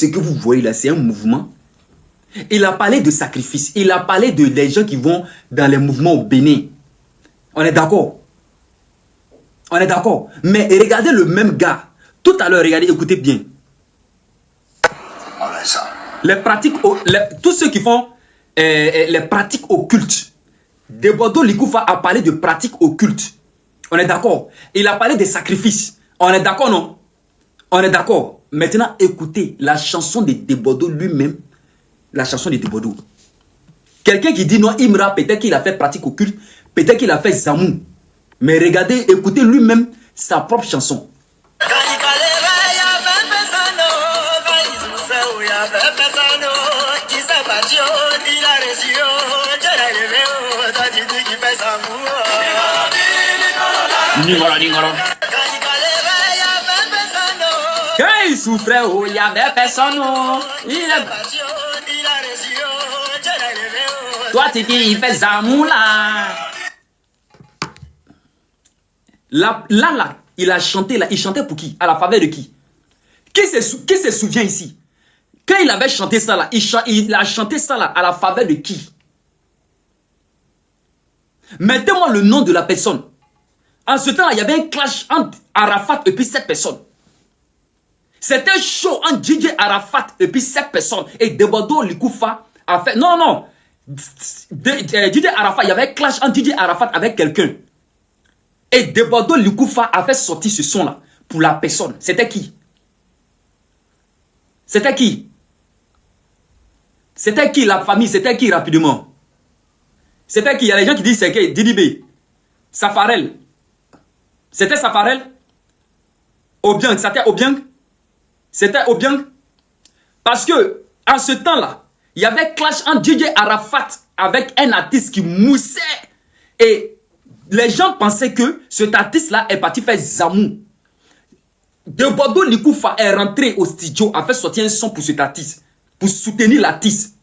ce que vous voyez là, c'est un mouvement. Il a parlé de sacrifice. Il a parlé des gens qui vont dans les mouvements au Bénin. On est d'accord? On est d'accord? Mais regardez le même gars. Tout à l'heure, regardez, écoutez bien. Les pratiques, tous ceux qui font les pratiques occultes. Debodo Likoufa a parlé de pratiques occultes. On est d'accord? Il a parlé des sacrifices. On est d'accord, non? On est d'accord. Maintenant, écoutez la chanson de Debodo lui-même. La chanson de Debodo. Quelqu'un qui dit non, Imra, peut-être qu'il a fait pratique occulte, peut-être qu'il a fait Zamou. Mais regardez, écoutez lui-même sa propre chanson. Quand il souffrait, il n'y avait personne. Toi, tu dis, il fait Zamou là. Là, il a chanté là. Il chantait pour qui? À la faveur de qui? Qui se souvient ici? Quand il avait chanté ça là, il a chanté ça là à la faveur de qui? Mettez-moi le nom de la personne. En ce temps-là, il y avait un clash entre Arafat et puis cette personne. C'était chaud entre DJ Arafat et puis cette personne. Et Debodo Likoufa a fait... Non. DJ Arafat, il y avait un clash entre DJ Arafat avec quelqu'un. Et Debodo Likoufa a fait sortir ce son-là pour la personne. C'était qui? C'était qui? C'était qui la famille? C'était qui rapidement? C'était qui? Il y a des gens qui disent c'est qui? Didibé. Safarel. C'était Safarel? Obiang. C'était Obiang? C'était Obiang? Parce que, en ce temps-là, il y avait clash entre DJ Arafat avec un artiste qui moussait. Et les gens pensaient que cet artiste-là est parti faire Zamou. Debodo Likoufa est rentré au studio, a fait sortir un son pour cet artiste. Pour soutenir l'artiste.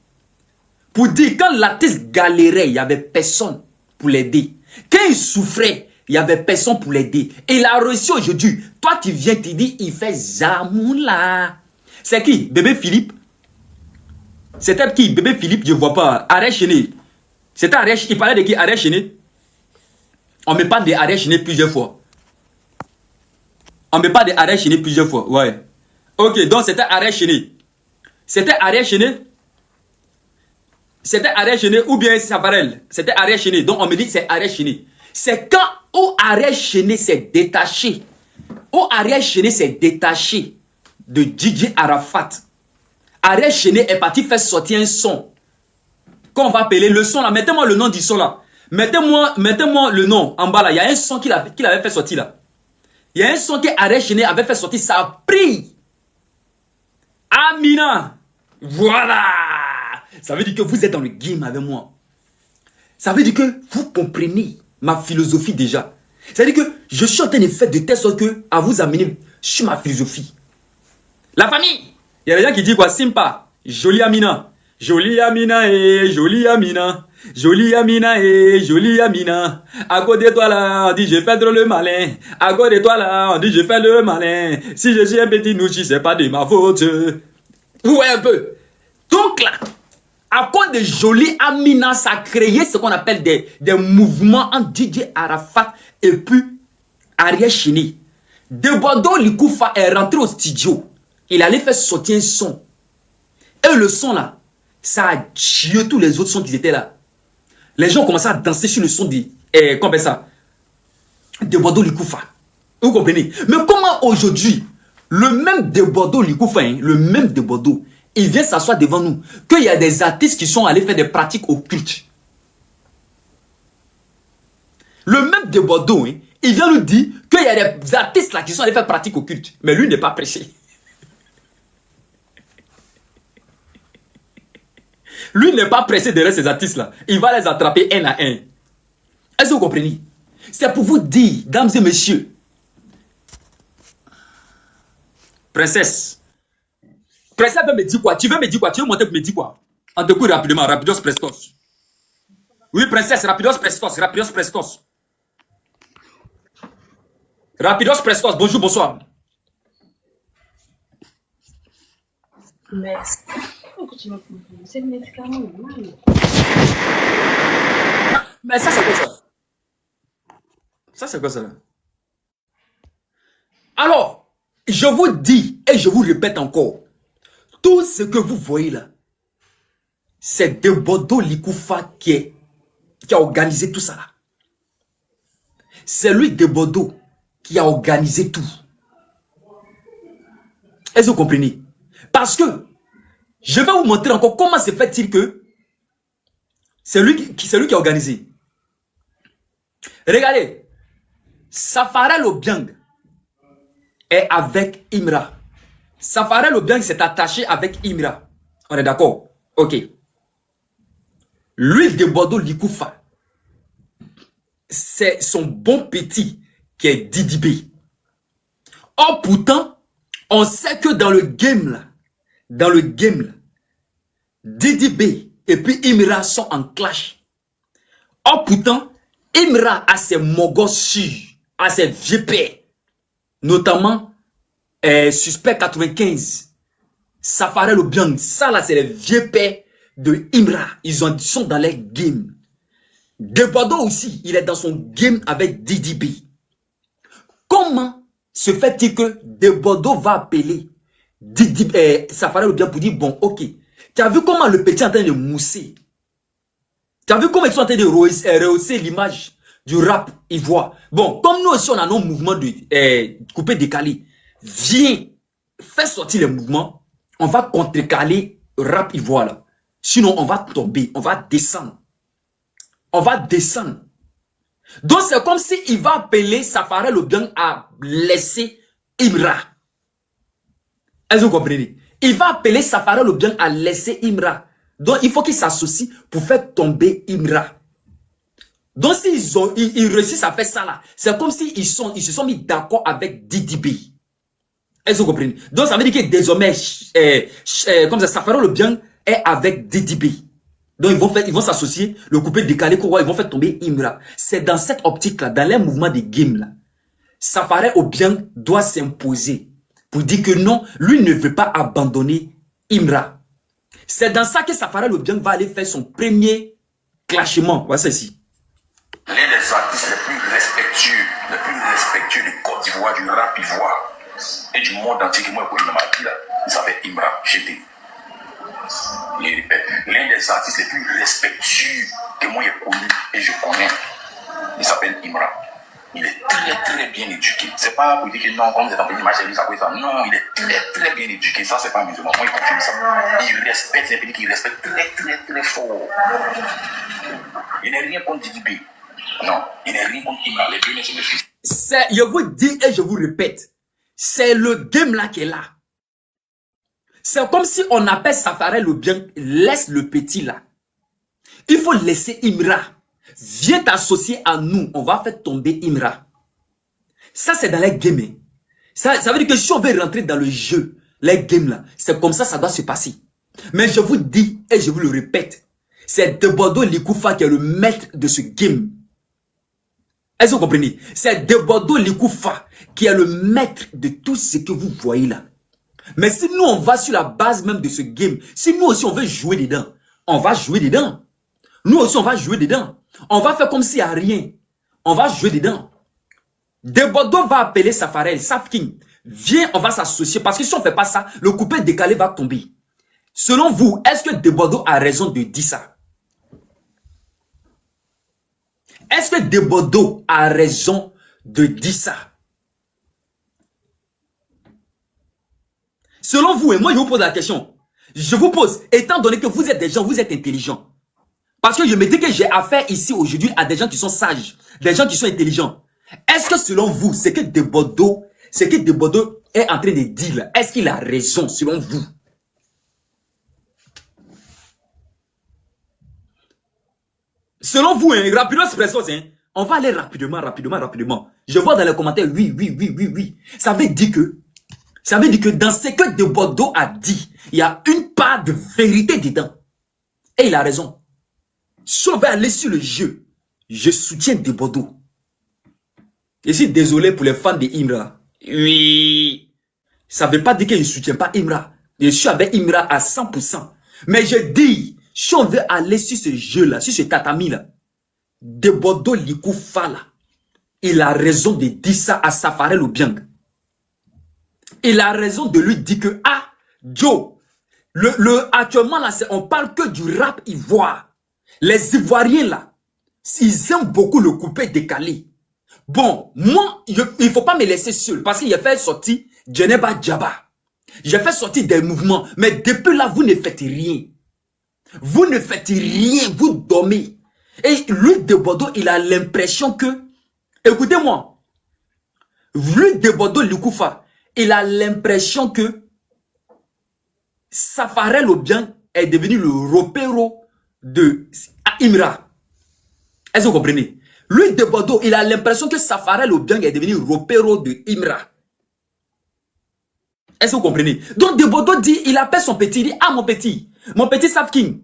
Pour dire, quand l'artiste galérait, il n'y avait personne pour l'aider. Quand il souffrait, il n'y avait personne pour l'aider. Et il a réussi aujourd'hui. Toi, tu viens, tu dis, il fait Zamou là. C'est qui? Bébé Philippe? C'était qui? Bébé Philippe, je ne vois pas. Arrête Chené. C'était Arrête. Il parlait de qui? Arrête Chené. On me parle de Arrête Chené plusieurs fois. On me parle de Arrête Chené plusieurs fois. Ouais. Ok, donc c'était Arrête Chené. C'était Arrête Chené. C'était Arrête Chené ou bien Savarel. C'était Arrête Chené. Donc on me dit c'est Arrête Chené. C'est quand Arrête Chené s'est détaché. Arrête Chené s'est détaché de DJ Arafat. Arrête Chené est parti faire sortir un son. Qu'on va appeler le son là. Mettez-moi le nom du son là. Mettez-moi le nom en bas là. Il y a un son qu'il avait fait sortir là. Il y a un son que Arrête Chené avait fait sortir. Ça a pris. Amina. Voilà. Ça veut dire que vous êtes dans le game avec moi. Ça veut dire que vous comprenez ma philosophie déjà. Ça veut dire que je suis en train de faire de telle sorte que à vous amener sur ma philosophie. La famille. Il y a des gens qui disent quoi? Simpa. Jolie Amina. Jolie Amina et jolie Amina. Jolie Amina et jolie Amina. À côté de toi là, on dit je fais le malin. À côté de toi là, on dit je fais le malin. Si je suis un petit nouchi, c'est pas de ma faute. Vous voyez un peu. Donc là, à cause de jolie Amina, ça a créé ce qu'on appelle des mouvements entre DJ Arafat et puis Arrête Chené. Debodo Likoufa est rentré au studio. Il allait faire sortir un son. Et le son là, ça a tué tous les autres sons qui étaient là. Les gens commençaient à danser sur le son de... comment ça? Debodo Likoufa. Vous comprenez? Mais comment aujourd'hui, le même Debodo Likoufa, le même Debodo, il vient s'asseoir devant nous, qu'il y a des artistes qui sont allés faire des pratiques occultes. Le même Debodo, il vient nous dire qu'il y a des artistes là qui sont allés faire pratiques occultes. Mais lui n'est pas prêché. Lui n'est pas pressé derrière ces artistes-là. Il va les attraper un à un. Est-ce que vous comprenez? C'est pour vous dire, dames et messieurs, princesse, princesse veut me dire quoi? Tu veux me dire quoi? Tu veux monter pour me dire quoi? En deux coups rapidement, rapidos prestos. Oui, princesse, rapidos prestos, rapidos prestos. Rapidos prestos, bonjour, bonsoir. Mais pourquoi tu me comprends? C'est le médicament normal. Mais ça, c'est quoi ça? Ça, c'est quoi ça là? Alors, je vous dis et je vous répète encore, tout ce que vous voyez là, c'est Debodo Likoufa qui a organisé tout ça là. C'est lui Debodo qui a organisé tout. Est-ce que vous comprenez? Parce que je vais vous montrer encore comment se fait-il que c'est lui qui a organisé. Regardez, Safarel Obiang est avec Imra. Safarel Obiang s'est attaché avec Imra. On est d'accord? Ok. L'huile de Bordeaux Likoufa, c'est son bon petit qui est Didibé. Or pourtant, on sait que dans le game là, Didibé et puis Imra sont en clash. Or pourtant, Imra a ses mogos sûrs, a ses vieux pères, notamment Suspect 95, Safarel Obiang. Ça là, c'est les vieux pères de Imra. Ils sont dans les games. Debodo aussi, il est dans son game avec DDB. Comment se fait-il que Debodo va appeler Safarel Obiang pour dire, bon, ok, tu as vu comment le petit est en train de mousser? Tu as vu comment ils sont en train de rehausser l'image du rap ivoire? Bon, comme nous aussi, on a nos mouvements de coupé décalé. Viens, fais sortir les mouvements. On va contrecaler le rap ivoire là. Sinon, on va tomber, on va descendre. On va descendre. Donc, c'est comme s'il va appeler Safarel Obiang à laisser Imra. Est-ce que vous comprenez? Il va appeler Safarel Obiang à laisser Imra. Donc, il faut qu'il s'associe pour faire tomber Imra. Donc, s'ils réussissent à faire ça là, c'est comme s'ils se sont mis d'accord avec DDB. Est-ce que vous comprenez? Donc, ça veut dire que désormais, comme ça, Safarel Obiang est avec DDB. Donc, ils vont s'associer, le couper décalé, quoi, ils vont faire tomber Imra. C'est dans cette optique-là, dans les mouvements de game là, Safarel Obiang doit s'imposer pour dire que non, lui ne veut pas abandonner Imra. C'est dans ça que Safarel Obiang va aller faire son premier clashement. Voici ici. L'un des artistes les plus respectueux de Côte d'Ivoire, du rap ivoire et du monde entier que moi je connais dans ma vie là, il s'appelle Imra Cheté. Je répète, l'un des artistes les plus respectueux que moi j'ai connu et je connais, il s'appelle Imra. Il est très bien éduqué. C'est pas pour dire que non, comme c'est dans le pays machin, ça peut être ça. Non, il est très bien éduqué. Ça, c'est pas musulman. Moi, il confirme ça. Il respecte, c'est un pays qu'il respecte très fort. Il n'est rien contre Didibé. Non, il n'est rien contre Imra. Les deux, c'est le fils. Je vous dis et je vous répète, c'est le game là qui est là. C'est comme si on appelle Safarel Obiang, laisse le petit là. Il faut laisser Imra. Viens t'associer à nous, on va faire tomber Imra. Ça, c'est dans les games. Ça veut dire que si on veut rentrer dans le jeu, les games là, c'est comme ça doit se passer. Mais je vous dis, et je vous le répète, c'est Debodo Likoufa qui est le maître de ce game. Est-ce que vous comprenez? C'est Debodo Likoufa qui est le maître de tout ce que vous voyez là. Mais si nous, on va sur la base même de ce game, si nous aussi, on veut jouer dedans, on va jouer dedans. Nous aussi, on va jouer dedans. On va faire comme s'il n'y a rien. On va jouer dedans. Debodo va appeler Safarel, Safking. Viens, on va s'associer. Parce que si on ne fait pas ça, le coupé décalé va tomber. Selon vous, est-ce que Debodo a raison de dire ça? Est-ce que Debodo a raison de dire ça? Selon vous, et moi je vous pose la question. Je vous pose, étant donné que vous êtes des gens, vous êtes intelligents. Parce que je me dis que j'ai affaire ici aujourd'hui à des gens qui sont sages, des gens qui sont intelligents. Est-ce que selon vous, ce que Debodo est en train de dire, est-ce qu'il a raison selon vous? Selon vous, hein, rapidement, hein, on va aller rapidement. Je vois dans les commentaires, oui. Ça veut dire que dans ce que Debodo a dit, il y a une part de vérité dedans. Et il a raison. Si on va aller sur le jeu, je soutiens Debodo. Je suis désolé pour les fans de Imra. Oui. Ça ne veut pas dire que je ne soutiens pas Imra. Je suis avec Imra à 100%. Mais je dis, si on veut aller sur ce jeu-là, sur ce tatami-là, Debodo Likoufa là, il a raison de dire ça à Safarel Obiang. Il a raison de lui dire que, ah, Joe, actuellement là, on parle que du rap ivoire. Les Ivoiriens là, ils aiment beaucoup le coupé décalé. Bon, moi, il ne faut pas me laisser seul parce qu'il a fait sortir Djeneba Djaba. J'ai fait sortir des mouvements, mais depuis là, vous ne faites rien. Vous ne faites rien, vous dormez. Et lui, de Bordeaux, il a l'impression que, écoutez-moi, lui, de Bordeaux, Likoufa, il a l'impression que Safarel Obiang est devenu le ropero de Imra. Est-ce que vous comprenez? Lui, de Bordeaux, il a l'impression que Safarel Obiang est devenu ropero de Imra. Est-ce que vous comprenez? Donc, de Bordeaux dit, il appelle son petit, il dit, ah mon petit Sapking,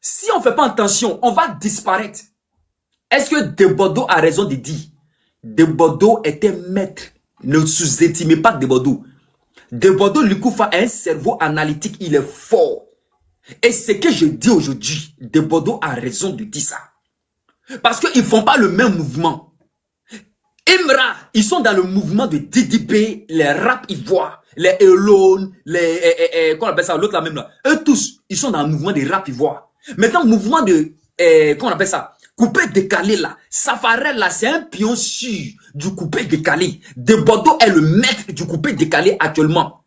si on ne fait pas attention, on va disparaître. Est-ce que de Bordeaux a raison de dire? De Bordeaux était maître. Ne sous-estimez pas de Bordeaux. De Bordeaux, Likoufa a un cerveau analytique, il est fort. Et ce que je dis aujourd'hui, de Bordeaux a raison de dire ça. Parce qu'ils ne font pas le même mouvement. Imra, ils sont dans le mouvement de DDP, les rap ivoires, les Elone, les... comment on appelle ça, l'autre là même là. Eux tous, ils sont dans le mouvement des rap ivoires. Maintenant, le mouvement de... comment on appelle ça? Coupé décalé là. Safarel là, c'est un pion sûr du coupé décalé. De Bordeaux est le maître du coupé décalé actuellement.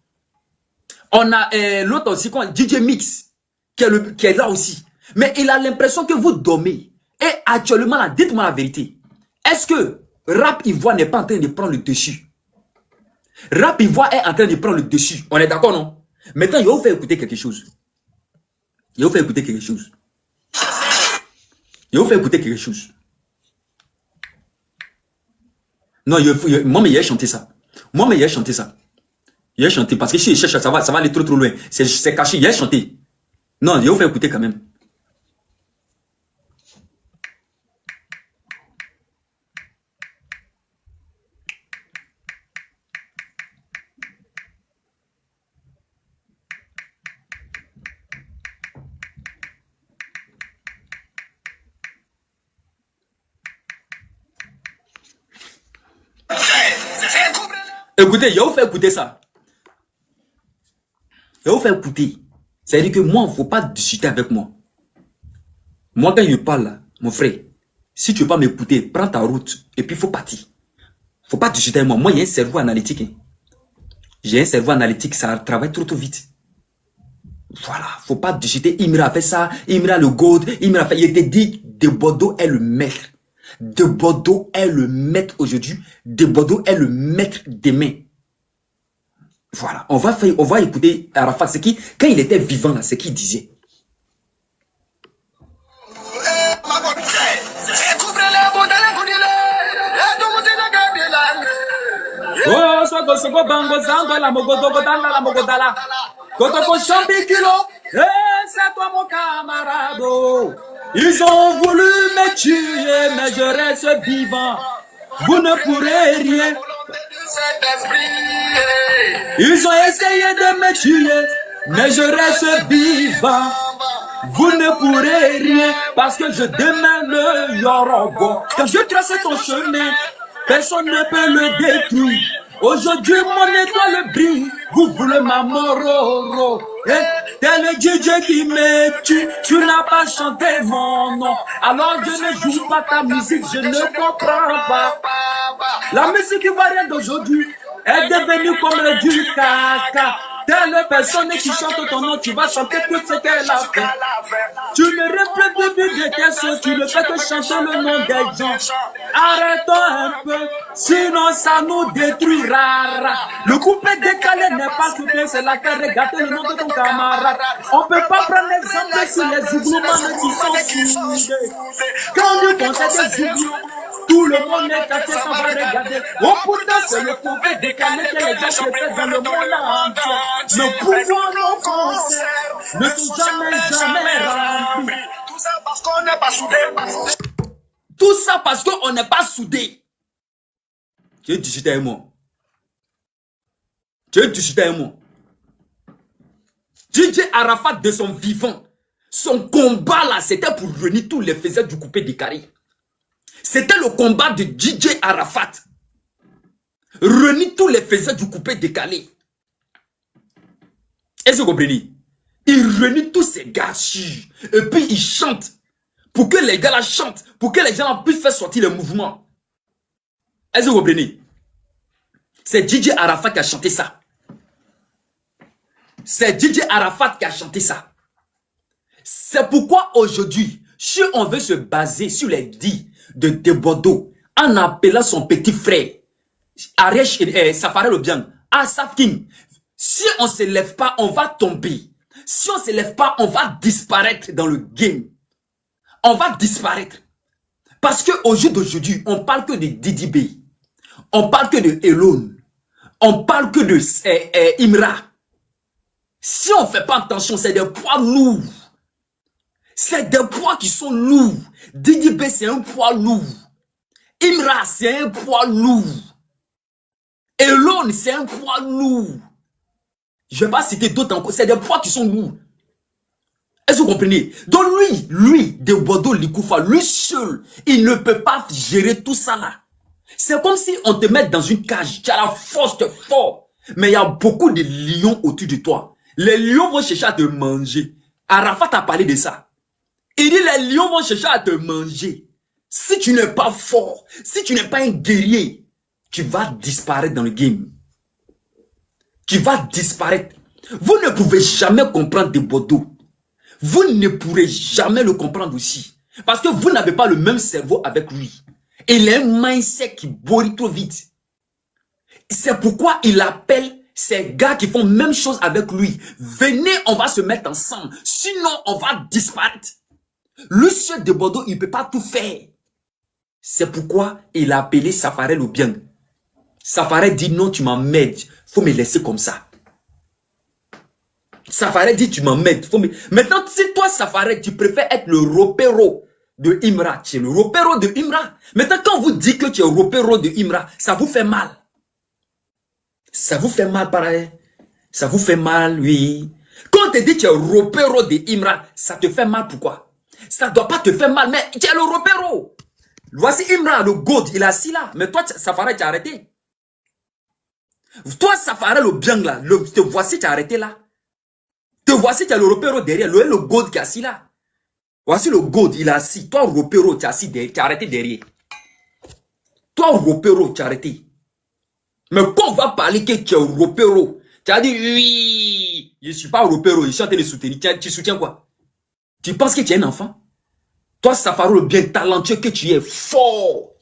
On a l'autre aussi, DJ Mix, qui est là aussi. Mais il a l'impression que vous dormez. Et actuellement là, dites-moi la vérité. Est-ce que rap ivoire n'est pas en train de prendre le dessus? Rap ivoire est en train de prendre le dessus. On est d'accord, non? Maintenant, il va vous faire écouter quelque chose. Il va vous faire écouter quelque chose. Il va vous faire écouter quelque chose. Non, moi, mais il a chanté ça. Moi, mais il a chanté ça. Il a chanté parce que si je cherche, ça va aller trop loin. C'est caché, il a chanté. Non, il va vous faire écouter quand même. Écoutez, je vais vous faire écouter ça. Je vais vous faire écouter. C'est-à-dire que moi, il ne faut pas discuter avec moi. Moi, quand je parle là, mon frère, si tu ne veux pas m'écouter, prends ta route et puis il faut partir. Il ne faut pas discuter avec moi. Moi, il y a un cerveau analytique. Hein. J'ai un cerveau analytique, ça travaille trop vite. Voilà, il ne faut pas discuter. Imra a fait ça, Imra le gold, Imra a fait... Il te dit, de Bordeaux est le maître. De Bordeaux est le maître aujourd'hui. De Bordeaux est le maître demain. Voilà, on va écouter Arafat, c'est qui, quand il était vivant là, c'est qu'il disait. Oh, soko bango zango la mogodogo dans la mogodala. Kotoko chambikilo, c'est toi mon camarade. Ils ont voulu me tuer, mais je reste vivant. Vous ne pourrez rien. Ils ont essayé de me tuer, mais je reste vivant. Vous ne pourrez rien, parce que je démêle le Yorobo. Quand je trace ton chemin, personne ne peut le détruire. Aujourd'hui, mon étoile brille. Vous voulez ma mororo. T'es le DJ qui me tue. Tu n'as pas chanté mon nom. Alors je ne joue pas ta musique. Je ne comprends pas. La musique ivoirienne d'aujourd'hui est devenue comme du caca. Telle personne qui chante ton nom, tu vas chanter tout ce qu'elle a fait. Tu ne reflètes plus de tes soeurs, tu ne fais que chanter le nom des gens. Arrêtons un peu, sinon ça nous détruira. Le coupé décalé n'est pas coupé, c'est la terre. Regarde le nom de ton camarade. On peut pas prendre l'exemple sur les zougloumanes qui sont soudés. Quand nous concerne des zouglous, tout le monde est caché, ça va regarder. Oh pourtant c'est le coupé décalé que les gens se fait dans le monde entier. Le pouvoir nos concerts ne sont jamais remplis. Tout ça parce qu'on n'est pas soudés. Tout ça parce qu'on n'est pas soudés. Tu es discuté avec moi. Tu es discuté avec moi. DJ Arafat de son vivant, son combat là, c'était pour réunir tous les faiseurs du coupé décalé. C'était le combat de DJ Arafat. Réunir tous les faiseurs du coupé décalé. Est-ce que vous comprenez? Il réunit tous ces gars et puis il chante. Pour que les gars là chantent. Pour que les gens là puissent faire sortir le mouvement. Est-ce que vous comprenez? C'est DJ Arafat qui a chanté ça. C'est DJ Arafat qui a chanté ça. C'est pourquoi aujourd'hui, si on veut se baser sur les dits de Debodo, en appelant son petit frère, Aresh Safarel Obiang, Asaf King, si on ne se lève pas, on va tomber. Si on ne se lève pas, on va disparaître dans le game. On va disparaître. Parce qu'au jour d'aujourd'hui, on parle que de Didi B. On parle que de Elon. On parle que de Imra. Si on ne fait pas attention, c'est des poids lourds. C'est des poids qui sont lourds. Didi B, c'est un poids lourd. Imra, c'est un poids lourd. Elon, c'est un poids lourd. Je ne vais pas citer d'autres encore. C'est des poids qui sont lourds. Est-ce que vous comprenez? Donc lui, de Bordeaux Likoufa, lui seul, il ne peut pas gérer tout ça là. C'est comme si on te met dans une cage. Tu as la force, tu es fort. Mais il y a beaucoup de lions autour de toi. Les lions vont chercher à te manger. Arafat a parlé de ça. Il dit les lions vont chercher à te manger. Si tu n'es pas fort, si tu n'es pas un guerrier, tu vas disparaître dans le game. Tu vas disparaître. Vous ne pouvez jamais comprendre de Bordeaux. Vous ne pourrez jamais le comprendre aussi. Parce que vous n'avez pas le même cerveau avec lui. Il a un mindset qui boit trop vite. C'est pourquoi il appelle ces gars qui font même chose avec lui. Venez, on va se mettre ensemble. Sinon, on va disparaître. Le seul de Bordeaux, il ne peut pas tout faire. C'est pourquoi il a appelé Safarel Obiang. Safarel dit non, tu m'emmerdes. Faut me laisser comme ça. Safarel dit tu m'emmerdes. Maintenant, si toi, Safarel, tu préfères être le ropero de Imra. Tu es le ropero de Imra. Maintenant, quand vous dites que tu es le ropero de Imra, ça vous fait mal. Ça vous fait mal, pareil. Ça vous fait mal, oui. Quand on te dit que tu es le ropero de Imra, ça te fait mal, pourquoi? Ça ne doit pas te faire mal, mais tu es le ropero. Voici Imra, le God, il est assis là. Mais toi, Safarel, tu as arrêté. Toi, Safarel, le bien là, te voici, tu as arrêté là. Te voici, tu as le ropero derrière, le God qui est assis là. Voici le God, il est assis. Toi, ropero, tu es assis derrière, tu as arrêté derrière. Toi, ropero, tu as arrêté. Mais quand on va parler que tu es ropero, tu as dit oui, je ne suis pas ropero, je suis en train de soutenir. Tu soutiens quoi? Tu penses que tu es un enfant? Toi, Safarel, bien talentueux que tu es, fort.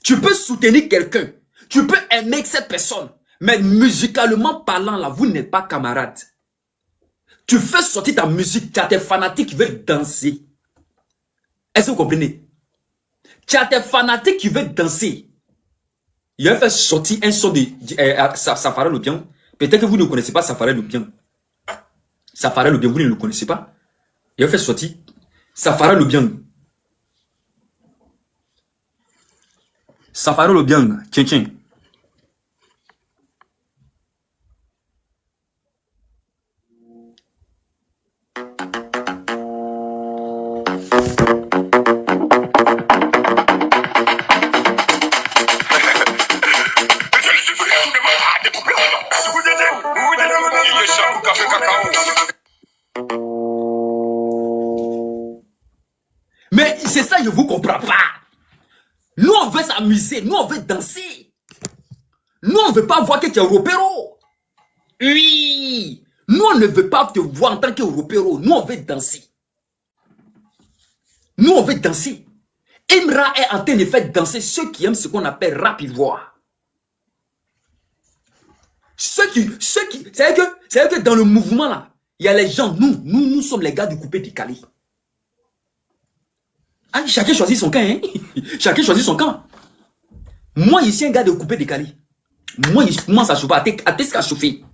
Tu peux soutenir quelqu'un. Tu peux aimer cette personne. Mais musicalement parlant, là, vous n'êtes pas camarades. Tu fais sortir ta musique, tu as tes fanatiques qui veulent danser. Est-ce que vous comprenez? Tu as tes fanatiques qui veulent danser. Il a fait sortir un son de Safarel Obiang. Peut-être que vous ne connaissez pas Safarel Obiang. Safarel Obiang, vous ne le connaissez pas. Il a fait sortir Safarel Obiang. Safarel Obiang, tiens, tiens. Mais c'est ça, je ne vous comprends pas. Nous, on veut s'amuser. Nous, on veut danser. Nous, on ne veut pas voir que tu es ropero. Oui. Nous, on ne veut pas te voir en tant que ropero. Nous, on veut danser. Nous, on veut danser. Imra est en train de faire danser ceux qui aiment ce qu'on appelle rap ivoire. C'est-à-dire que dans le mouvement là, il y a les gens, nous sommes les gars du coupé décalé. Ah, chacun choisit son camp, hein? Chacun choisit son camp. Moi, ici, un gars de coupé décalé. Moi, il commence à chauffer, à qu'à chauffer.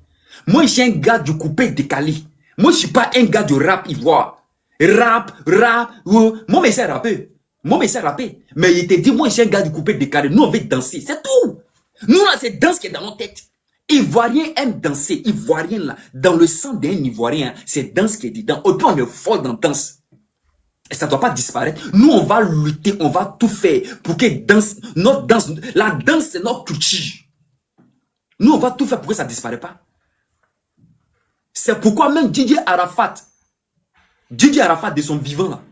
Moi, je suis un gars du coupé décalé. Moi, je ne suis pas un gars de rap ivoire. Rap. Moi, mais c'est rapper. Mais il te dit, moi, je suis un gars du coupé décalé. Nous, on veut danser. C'est tout. Nous, là, c'est danse qui est dans notre tête. Ivoirien aime danser. Ivoirien là, dans le sang d'un Ivoirien, c'est danse qui est dedans. Autant on est fort dans danse. Et ça ne doit pas disparaître. Nous, on va lutter, on va tout faire pour que notre danse, la danse, c'est notre culture. Nous, on va tout faire pour que ça ne disparaisse pas. C'est pourquoi même Didier Arafat de son vivant là,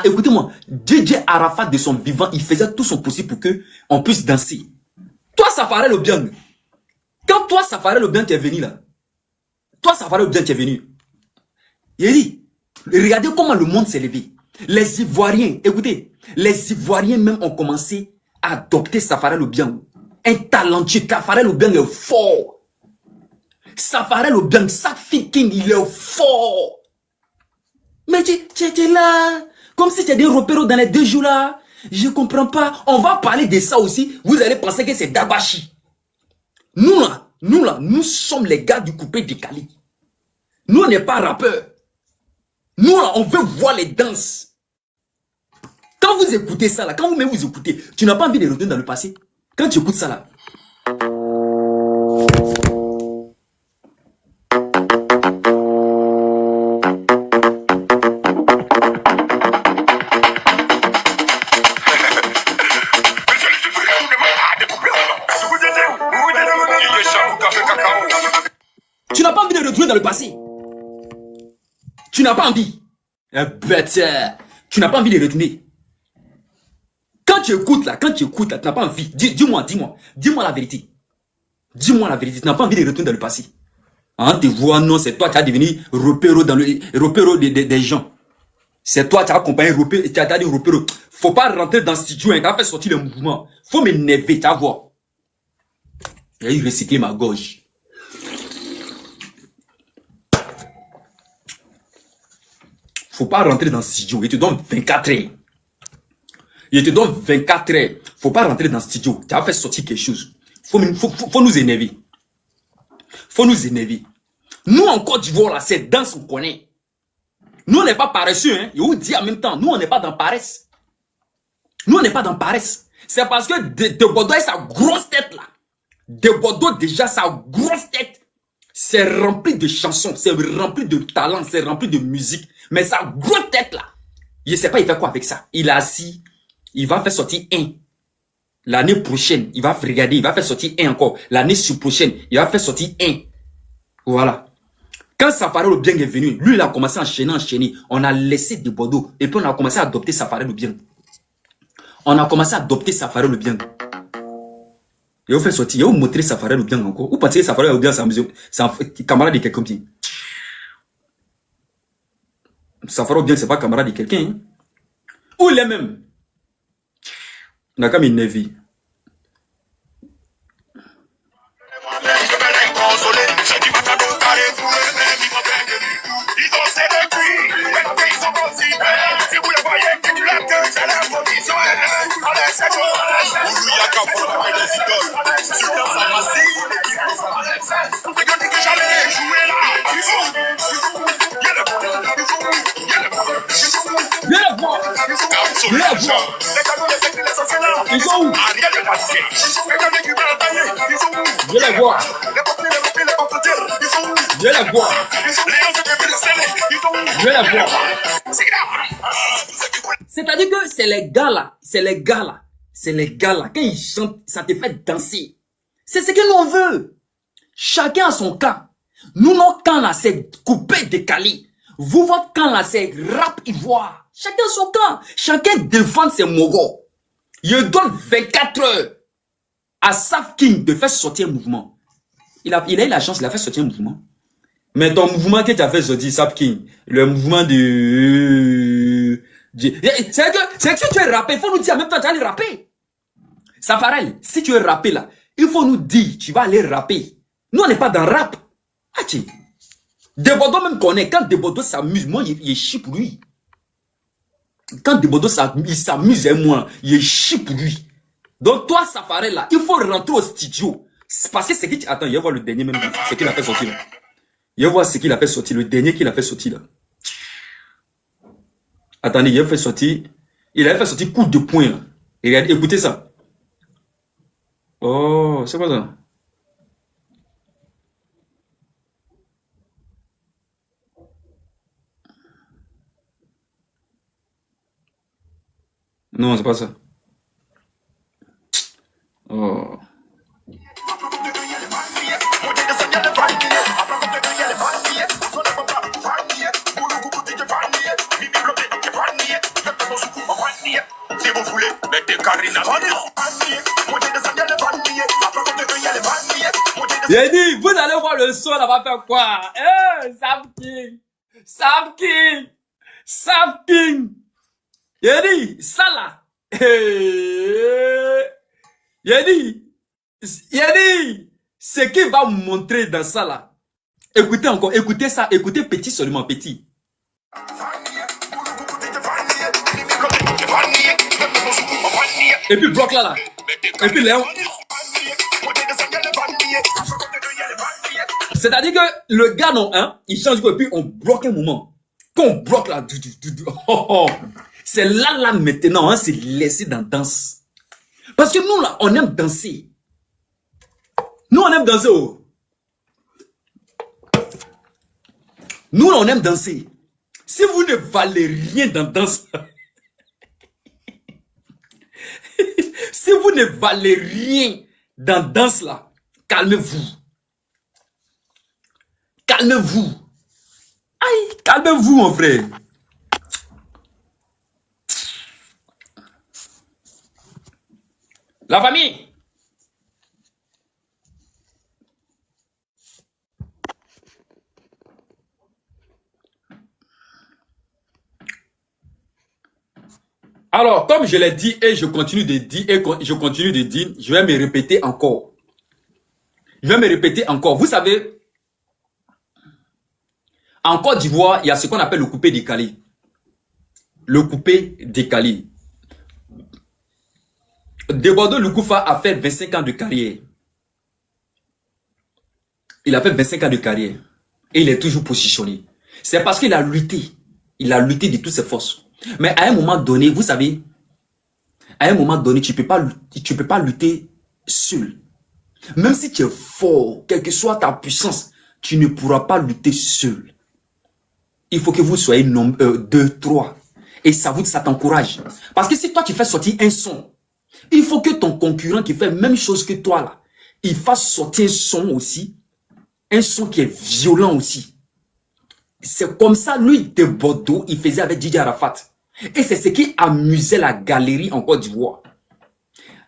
écoutez-moi, Didier Arafat de son vivant, il faisait tout son possible pour que on puisse danser. Toi, Safarel Obiang, quand toi, Safarel Obiang qui est venu là, il dit, regardez comment le monde s'est levé. Les Ivoiriens, écoutez, les Ivoiriens même ont commencé à adopter Safarel Obiang. Un talentueux, Safarel Obiang est fort. Safarel Obiang, Safi King, il est fort. Mais tu es là, comme si tu étais repéré dans les 2 jours là. Je comprends pas. On va parler de ça aussi. Vous allez penser que c'est Dabashi. Nous là, nous sommes les gars du coupé décalé. Nous, on n'est pas rappeurs. Nous là, on veut voir les danses. Quand vous écoutez ça là, quand vous-même vous écoutez, tu n'as pas envie de retourner dans le passé. Quand tu écoutes ça là. Tu n'as pas envie de retourner dans le passé. Tu n'as pas envie. Bête. Tu n'as pas envie de retourner. Quand tu écoutes là, tu n'as pas envie. Dis-moi la vérité. Dis-moi la vérité. Tu n'as pas envie de retourner dans le passé. Hein, tu vois, non, c'est toi qui as devenu repéro des gens. C'est toi qui as accompagné repéro. Tu as dit repéro. Faut pas rentrer dans ce studio, hein, tu as fait sortir le mouvement. Faut m'énerver, tu vas voir. J'ai eu recycler ma gorge. Faut pas rentrer dans ce studio. Il te donne 24 heures. Faut pas rentrer dans ce studio. Tu as fait sortir quelque chose. Faut nous énerver. Nous, en Côte d'Ivoire, là, c'est danse qu'on connaît. Nous, on n'est pas paresseux, hein. Et on dit en même temps, nous, on n'est pas dans paresse. C'est parce que de Bordeaux et sa grosse tête, là. De Bordeaux, déjà, sa grosse tête. C'est rempli de chansons, c'est rempli de talent, c'est rempli de musique. Mais sa grosse tête là, je ne sais pas il fait quoi avec ça. Il est assis, il va faire sortir un. L'année prochaine, il va regarder, il va faire sortir un encore. L'année prochaine, il va faire sortir un. Voilà. Quand Safarel Obiang est venu, lui il a commencé à enchaîner. On a laissé de Bordeaux et puis on a commencé à adopter Safarel Obiang. Et on fait sortir, et on montrer Safarel Obiang encore. Ou pensez que Safarel Obiang, c'est un camarade de quelqu'un qui. Safarel Obiang, c'est pas camarade de quelqu'un. Hein? Ou il est même. On a comme une nevi. Ils sont où? Viens la voir. C'est-à-dire que c'est les gars là, quand ils chantent, ça te fait danser. C'est ce que nous on veut. Chacun a son camp. Nous, notre camp là, c'est coupé, décalé. Vous, votre camp là, c'est rap ivoire. Chacun son camp. Chacun défend ses mogos. Je donne 24 heures à Saf King de faire sortir un mouvement. Il a eu la chance, il a fait sortir un mouvement. Mais ton mouvement que tu as fait sortir, Saf King, le mouvement de... C'est que si tu es rappé, il faut nous dire en même temps, tu vas aller rapper. Safarel, si tu es rappé là, il faut nous dire, tu vas aller rapper. Nous, on n'est pas dans rap. Ah, tiens. Debodo même connaît, quand Debodo s'amuse, moi, il est chi pour lui. Quand Debodo s'amuse, moi, il est chi pour lui. Donc, toi, Safarel là, il faut rentrer au studio. Parce que c'est qui... Attends, il va voir le dernier même, ce qu'il a fait sortir là. Il va voir ce qu'il a fait sortir, le dernier qu'il a fait sortir là. Attendez, il a fait sortir... Il a fait sortir coup de poing là. Et regardez, écoutez ça. Oh, c'est quoi ça? Non, c'est pas ça. Oh. Si vous voulez, mettez Karina. J'ai dit, vous allez voir le son, là va faire quoi? Sam King. Sam King. Sam King. J'ai dit, ça là. J'ai dit, ce qu'il va montrer dans ça là. Écoutez encore, écoutez ça, écoutez petit seulement, petit. Et puis bloc là. Et puis Léon. C'est-à-dire que le gars non, hein, il change quoi, et puis on bloque un moment. Quand on bloque là, c'est là maintenant, hein, c'est laissé dans la danse. Parce que nous là, on aime danser. Nous on aime danser. Oh. Nous là, on aime danser. Si vous ne valez rien dans la danse, si vous ne valez rien dans la danse là, calmez-vous. Calmez-vous. Aïe, calmez-vous mon frère. La famille. Alors, comme je l'ai dit et je continue de dire, je vais me répéter encore. Je vais me répéter encore. Vous savez, en Côte d'Ivoire, il y a ce qu'on appelle le coupé décalé. Le coupé décalé. Debodo Lukufa a fait 25 ans de carrière. Il a fait 25 ans de carrière. Et il est toujours positionné. C'est parce qu'il a lutté. Il a lutté de toutes ses forces. Mais à un moment donné, vous savez, à un moment donné, tu peux pas lutter seul. Même si tu es fort, quelle que soit ta puissance, tu ne pourras pas lutter seul. Il faut que vous soyez 2, 3. Et ça t'encourage. Parce que si toi, tu fais sortir un son, il faut que ton concurrent qui fait la même chose que toi, là, il fasse sortir un son aussi. Un son qui est violent aussi. C'est comme ça, lui, de Bordeaux, il faisait avec Didier Arafat. Et c'est ce qui amusait la galerie en Côte d'Ivoire.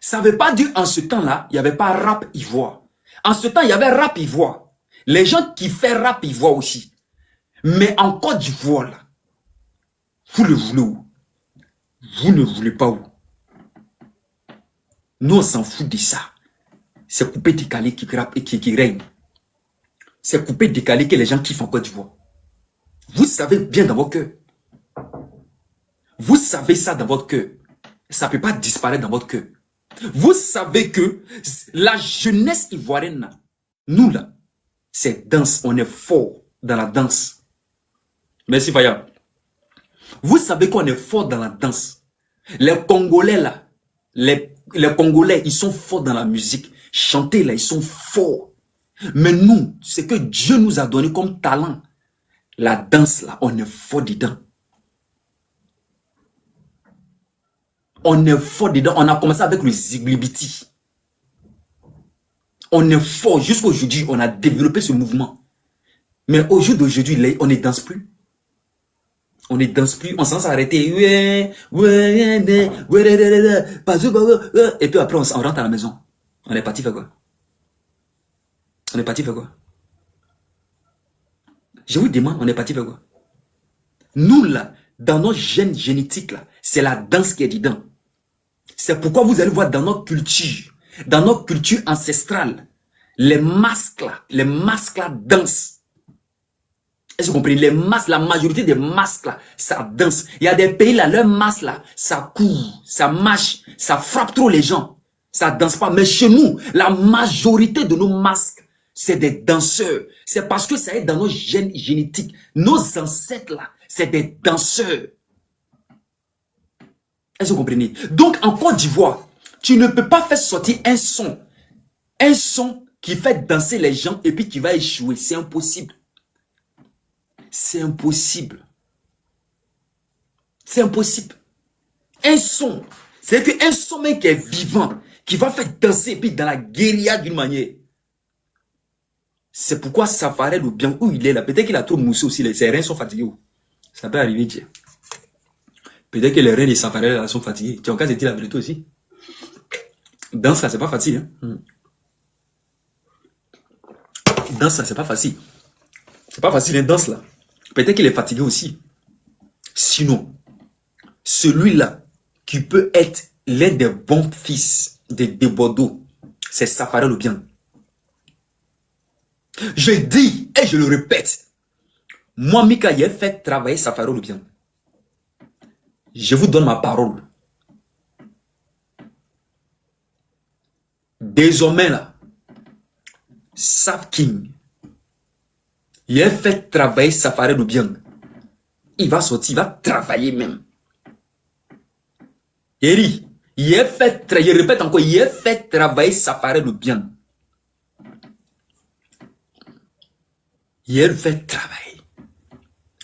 Ça ne veut pas dire en ce temps-là, il n'y avait pas rap ivoire. En ce temps, il y avait rap ivoire. Les gens qui font rap ivoire aussi. Mais en Côte d'Ivoire, là, vous le voulez où? Vous ne voulez pas où? Nous, on s'en fout de ça. C'est coupé décalé qui règne. C'est coupé décalé que les gens kiffent en Côte d'Ivoire. Vous savez bien dans votre cœur. Vous savez ça dans votre cœur. Ça ne peut pas disparaître dans votre cœur. Vous savez que la jeunesse ivoirienne, nous là, c'est danse. On est fort dans la danse. Merci Faya. Vous savez qu'on est fort dans la danse. Les Congolais là, les Congolais, ils sont forts dans la musique. Chanter là, ils sont forts. Mais nous, ce que Dieu nous a donné comme talent, la danse là, on est fort dedans. On est fort dedans. On a commencé avec le Ziglibiti. On est fort. Jusqu'aujourd'hui, on a développé ce mouvement. Mais au jour d'aujourd'hui, on ne danse plus. On ne danse plus. On s'en s'arrêter. Et puis après, on rentre à la maison. On est parti faire quoi? On est parti faire quoi? Je vous demande, on est parti faire quoi? Nous, là, dans nos gènes génétiques, là, c'est la danse qui est dedans. C'est pourquoi vous allez voir dans notre culture ancestrale, les masques là dansent. Est-ce que vous comprenez? Les masques, la majorité des masques là, ça danse. Il y a des pays là, leurs masques là, ça court, ça marche, ça frappe trop les gens. Ça danse pas. Mais chez nous, la majorité de nos masques, c'est des danseurs. C'est parce que ça est dans nos gènes génétiques. Nos ancêtres là, c'est des danseurs. Est-ce que vous comprenez? Donc, en Côte d'Ivoire, tu ne peux pas faire sortir un son qui fait danser les gens et puis qui va échouer. C'est impossible. C'est impossible. C'est impossible. Un son. C'est qu'un son même qui est vivant, qui va faire danser, puis dans la guérilla d'une manière. C'est pourquoi Safarel ou bien où il est là, peut-être qu'il a trop moussé aussi, ses reins sont fatigués. Ça peut arriver, tiens. Peut-être que les reins de Safarel là sont fatigués. Tu as encore dit la vérité aussi. Danse là, c'est pas facile. Hein? Danse là, c'est pas facile. C'est pas facile, hein, danse là. Peut-être qu'il est fatigué aussi. Sinon, celui-là qui peut être l'un des bons fils de Bordeaux, c'est Safarel ou bien. Je dis et je le répète. Moi, Mika, j'ai fait travailler Safarel ou bien. Je vous donne ma parole. Désormais là, Saf King, il a fait travailler Safarel ou bien. Il va sortir, il va travailler même. Il a fait, je répète encore, il a fait travailler Safarel ou bien. Il a fait travailler.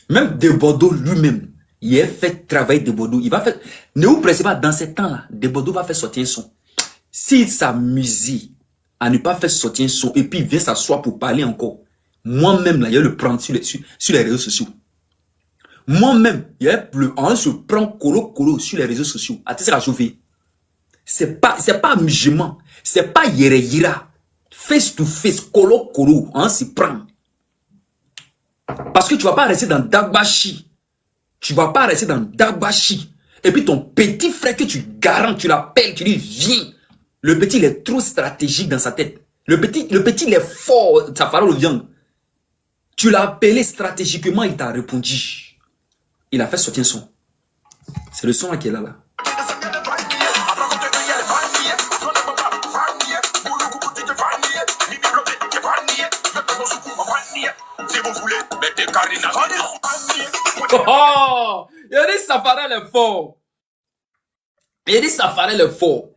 Même de Bordeaux lui-même, il a fait travailler de Bordeaux. Il va faire. Ne vous pressez pas, dans ces temps-là, de Bordeaux va faire sortir un son. S'il s'amuse à ne pas faire sortir un son et puis il vient s'asseoir pour parler encore, moi-même, là, il va le prendre sur les réseaux sociaux. Moi-même, on se prend colo sur les réseaux sociaux. Attends, ça va chauffer. C'est pas amusement. C'est pas yere. Face to face, colo, on s'y prend. Parce que tu vas pas rester dans Dagbashi. Tu vas pas rester dans Dagbashi. Et puis ton petit frère que tu garantes, tu l'appelles, tu dis viens. Le petit, il est trop stratégique dans sa tête. Le petit, il est fort, sa parole vient. Tu l'as appelé stratégiquement, il t'a répondu. Il a fait sortir un son. C'est le son là qui est là. Oh, il a dit Safarel est fort. Il a dit Safarel est fort.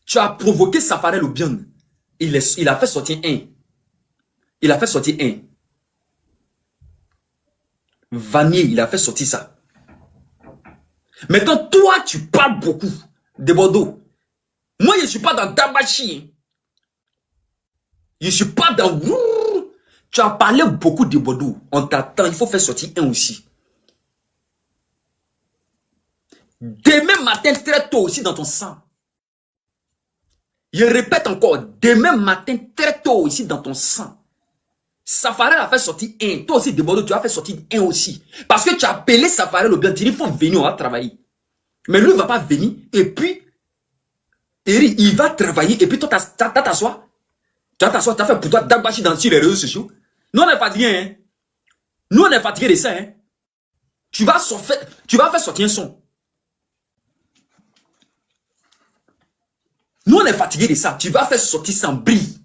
Tu as provoqué Safarel ou bien. Il a fait sortir un. Il a fait sortir un. Vanier, il a fait sortir ça. Maintenant, toi, tu parles beaucoup de Bordeaux. Moi, je ne suis pas dans Dabachi. Je ne suis pas dans... Tu as parlé beaucoup de Bordeaux. On t'attend, il faut faire sortir un aussi. Demain matin, très tôt aussi dans ton sang. Je répète encore, demain matin, très tôt ici dans ton sang. Safarel a fait sortir un. Toi aussi, de Bordeaux, tu as fait sortir un aussi. Parce que tu as appelé Safarel au bien. Tu dis, il faut venir, on va travailler. Mais lui, il ne va pas venir. Et puis, Eric, il va travailler. Et puis, toi, tu t'assois. Tu vas t'asseoir, tu as fait pour toi Dagbashi sur les réseaux sociaux. Nous, on est fatigués, hein. Nous, on est fatigués de ça, hein. Tu vas faire sortir un son. Nous, on est fatigués de ça. Tu vas faire sortir sans bris.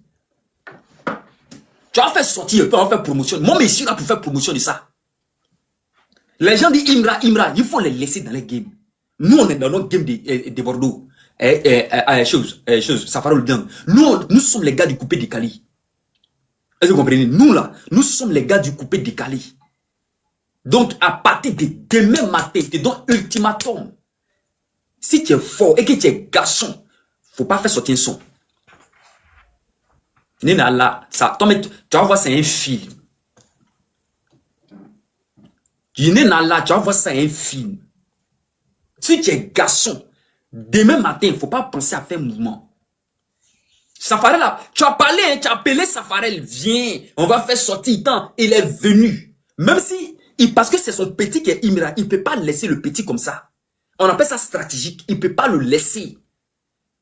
Tu vas faire sortir et puis on va faire promotion. Moi, mais je suis là pour faire promotion de ça. Les gens disent Imra, il faut les laisser dans les games. Nous, on est dans notre game de Bordeaux. Ça fera le bien. Nous sommes les gars du coupé de Cali. Est-ce que vous comprenez? Nous, là, nous sommes les gars du coupé de Cali. Donc, à partir de demain matin, je te donne ultimatum. Si tu es fort et que tu es garçon, faut pas faire sortir un son. Nina là, ça, tu vas voir, c'est un film. Nina là, tu vas voir, c'est un film. Si tu es garçon, demain matin, il ne faut pas penser à faire mouvement. Safarel là, tu as parlé, hein, tu as appelé Safarel, viens, on va faire sortir tant. Il est venu. Même si, parce que c'est son petit qui est Imra, il ne peut pas laisser le petit comme ça. On appelle ça stratégique, il ne peut pas le laisser.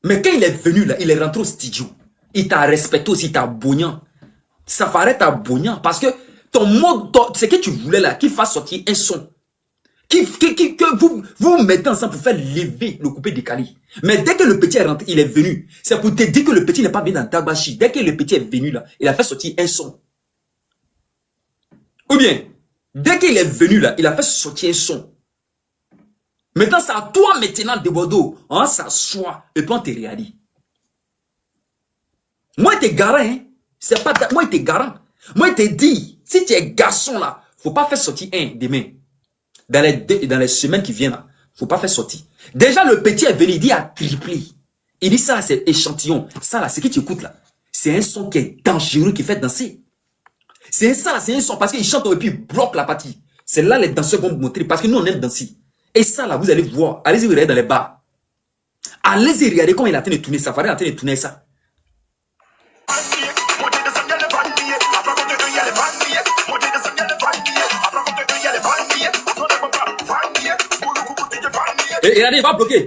Mais quand il est venu là, il est rentré au studio. Il t'a respecté aussi, il t'a bouillant. Safarel t'a bouillant parce que ton mode, ce que tu voulais là, qu'il fasse sortir un son. Que vous mettez ensemble pour faire lever le coupé de Cali. Mais dès que le petit est rentré, il est venu. C'est pour te dire que le petit n'est pas venu dans Dabashi. Dès que le petit est venu là, il a fait sortir un son. Ou bien, dès qu'il est venu là, il a fait sortir un son. Maintenant, c'est à toi maintenant de Bordeaux. On s'assoit et puis on te réalise. Moi, je te garant, hein. C'est pas moi, je te garant. Moi, je te dis, si tu es garçon là, faut pas faire sortir un demain. Dans les semaines qui viennent là, faut pas faire sortir. Déjà, le petit est venu, il dit à tripler. Il dit ça, là, c'est échantillon. Ça, là, ce que tu écoutes, là, c'est un son qui est dangereux, qui fait danser. C'est ça, là, c'est un son, parce qu'il chante et puis il bloque la partie. C'est là les danseurs vont vous montrer, parce que nous, on aime danser. Et ça, là, vous allez voir. Allez-y, regardez dans les bars. Allez-y, regardez comment il est en train de tourner. Safari est en train de tourner ça. Et regardez, il va bloquer.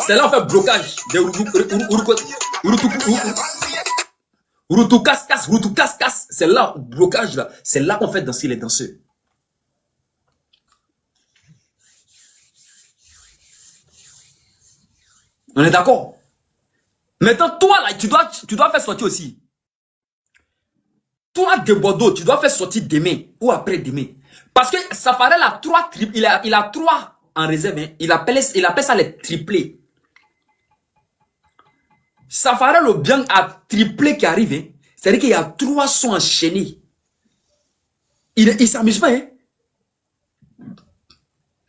C'est là on fait blocage de Urutu casse. C'est là, blocage là. C'est là qu'on fait danser les danseurs. On est d'accord? Maintenant, toi là, tu dois faire sortir aussi. Toi de Bordeaux, tu dois faire sortir demain ou après-demain. Parce que Safarel a 3 triples, il a 3 en réserve. Hein. Il appelle ça les triplés. Safarel le bien a triplé qui arrive. Hein. C'est-à-dire qu'il y a 3 sons enchaînés. Il s'amuse pas. Hein.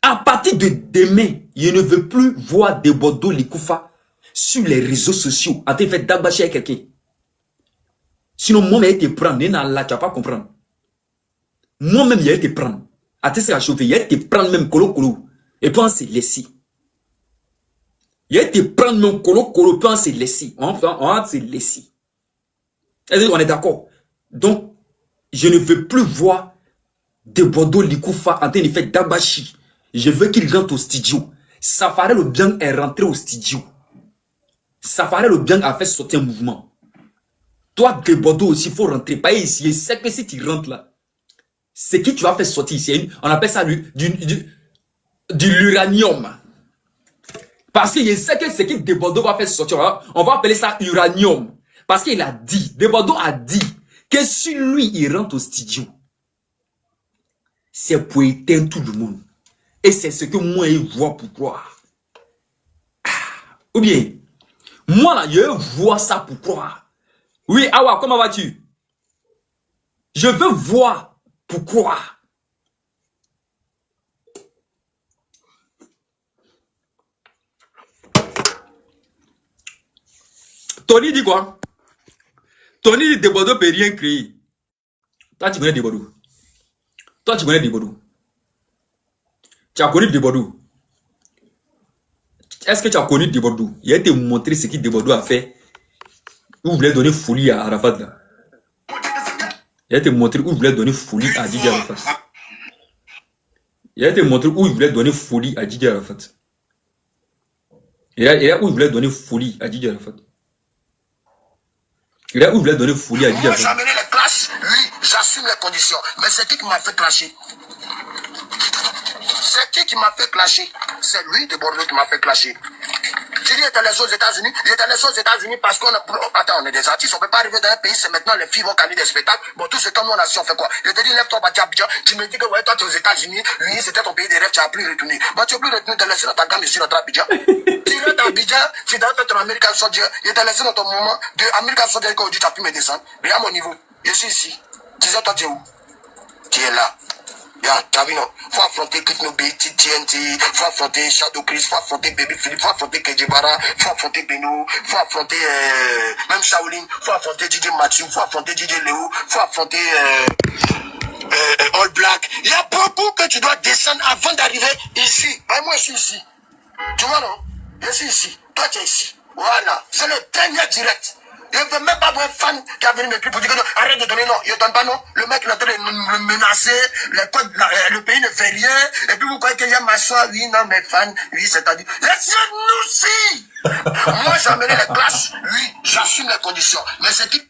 À partir de demain, je ne veux plus voir de Bordeaux Likoufa sur les réseaux sociaux en train de faire d'abacher avec quelqu'un. Sinon, moi-même, il te prend. Tu ne vas pas comprendre. Moi-même, il te prendre. Attends, à chauffer. Il te prendre même colo. Et puis, on se laisse. Il te prendre même colo. Puis, on se laisse. On se laisse. On est d'accord. Donc, je ne veux plus voir de Bordeaux Likoufa en train de faire d'abachi. Je veux qu'il rentre au studio. Safari le bien est rentré au studio. Safari le bien a fait sortir un mouvement. Toi, de Bordeaux aussi, il faut rentrer. Pas ici. Je sais que si tu rentres là, c'est qui tu vas faire sortir ici. On appelle ça de l'uranium. Parce que je sais que c'est qui de Bordeaux va faire sortir. On va appeler ça uranium. Parce qu'il a dit, de Bordeaux a dit que si lui, il rentre au studio, c'est pour éteindre tout le monde. Et c'est ce que moi, je vois pour croire. Ou bien, moi là, je vois ça pour croire. Oui, Awa, comment vas-tu? Je veux voir pour croire. Tony dit quoi? Tony dit de Bordeaux peut rien créer. Toi, tu connais de Bordeaux. Toi, tu connais de Bordeaux. Tu as connu de Bordeaux. Est-ce que tu as connu de Bordeaux? Il a été montré ce que de Bordeaux a fait. Où voulait donner folie à Arafat là. Il a été montré où il voulait donner folie à Didier Arafat. Il a été montré où il voulait donner folie à Didier Arafat. Il a où il voulait donner folie à Didier Arafat. Il a où il voulait donner folie à Didier Arafat. Moi, j'ai amené les classes, oui, j'assume les conditions. Mais c'est qui m'a fait clasher? C'est qui m'a fait clasher? C'est lui de Bordeaux qui m'a fait clasher. Tu dis, il était laissé aux États-Unis. Il était laissé aux États-Unis parce qu'on a. Attends, on est des artistes, on peut pas arriver dans un pays, c'est maintenant les filles vont gagner des spectacles. Bon, tout ce que nous on a su, on fait quoi? Je te dis, lève-toi, bah, tu me dis que ouais, toi, tu es aux États-Unis. Oui, c'était ton pays de rêve, tu n'as plus retourné. Bah, tu n'as plus retourné, tu es laissé dans ta gamme ici, dans ta Abidjan. Tu es dans Abidjan, tu dois faire ton American Soldier. Il était laissé dans ton moment de American Soldier quand tu n'as plus me descendre. Regarde mon niveau. Je suis ici. Tu sais, toi, tu es où? Tu es là. T'as vu, non? Faut affronter Kitnobi, TNT, faut affronter Shadow Chris, faut affronter Baby Philippe, faut affronter Kedjibara, faut affronter Beno, faut affronter même Shaolin, faut affronter DJ Mathieu, faut affronter DJ Léo, faut affronter All Black. Il y a beaucoup que tu dois descendre avant d'arriver ici. Ben, moi, je suis ici. Tu vois, non? Je suis ici. Toi, tu es ici. Voilà. C'est le dernier direct. Je ne veux même pas voir un fan qui a venu m'écrire pour dire que arrête de donner, non. Il ne donne pas, non. Le mec, il est en train de me menacer. Le pays ne fait rien. Et puis, vous croyez que j'ai m'asseoir. Oui, non, mes fans. Oui, c'est-à-dire. Laissez-nous si. Moi, j'ai amené les classes. Oui, j'assume les conditions. Mais c'est qui?